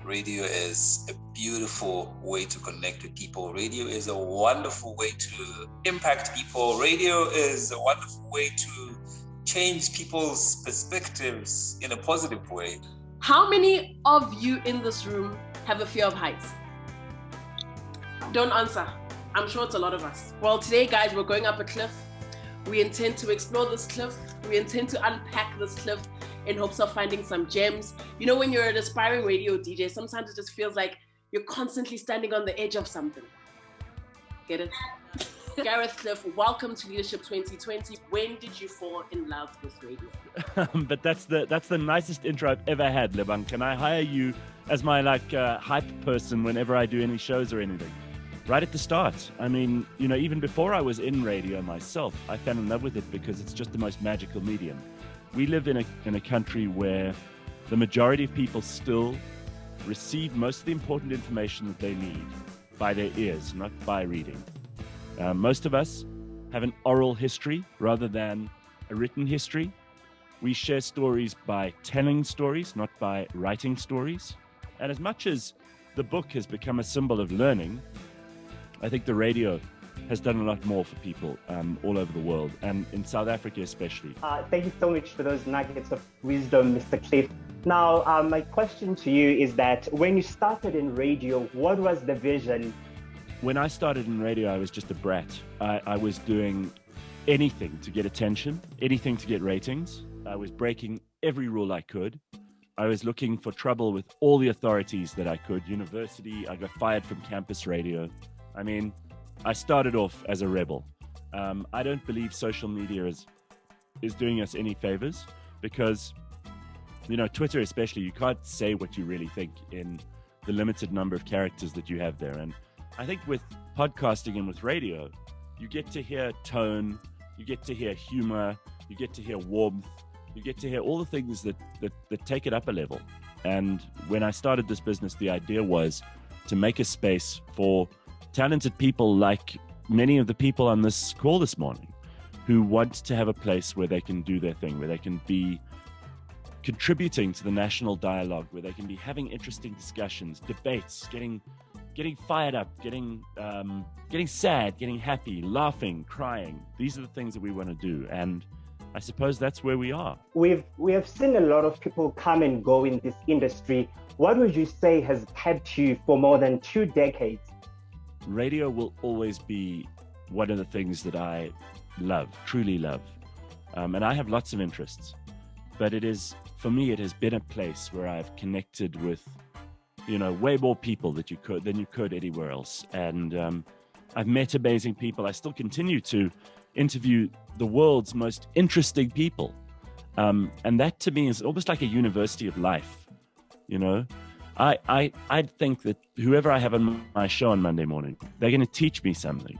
Radio is a beautiful way to connect with people. Radio is a wonderful way to impact people. Radio is a wonderful way to change people's perspectives in a positive way. How many of you in this room have a fear of heights? Don't answer. I'm sure it's a lot of us. Well, today, guys, we're going up a cliff. We intend to explore this cliff. We intend to unpack this cliff in hopes of finding some gems. You know, when you're an aspiring radio DJ, sometimes it just feels like you're constantly standing on the edge of something. Get it? Gareth, Cliff, welcome to Leadership 2020. When did you fall in love with radio? But that's the nicest intro I've ever had, Lebang. Can I hire you as my hype person whenever I do any shows or anything? Right at the start. I mean, you know, even before I was in radio myself, I fell in love with it because it's just the most magical medium. We live in a country where the majority of people still receive most of the important information that they need by their ears, not by reading. Most of us have an oral history rather than a written history. We share stories by telling stories, not by writing stories. And as much as the book has become a symbol of learning, I think the radio has done a lot more for people all over the world, and in South Africa especially. Thank you so much for those nuggets of wisdom, Mr. Cliff. Now, my question to you is that when you started in radio, what was the vision? When I started in radio, I was just a brat. I was doing anything to get attention, anything to get ratings. I was breaking every rule I could. I was looking for trouble with all the authorities that I could. University, I got fired from campus radio. I mean, I started off as a rebel. I don't believe social media is doing us any favors because, you know, Twitter especially, you can't say what you really think in the limited number of characters that you have there. And I think with podcasting and with radio, you get to hear tone, you get to hear humor, you get to hear warmth, you get to hear all the things that take it up a level. And when I started this business, the idea was to make a space for talented people like many of the people on this call this morning who want to have a place where they can do their thing, where they can be contributing to the national dialogue, where they can be having interesting discussions, debates, getting fired up, getting sad, getting happy, laughing, crying. These are the things that we want to do. And I suppose that's where we are. We have seen a lot of people come and go in this industry. What would you say has kept you for more than 2 decades? Radio will always be one of the things that I love, truly love. And I have lots of interests, but for me, it has been a place where I've connected with, you know, way more people than you could anywhere else. And I've met amazing people. I still continue to interview the world's most interesting people. And that to me is almost like a university of life, you know? I think that whoever I have on my show on Monday morning, they're going to teach me something.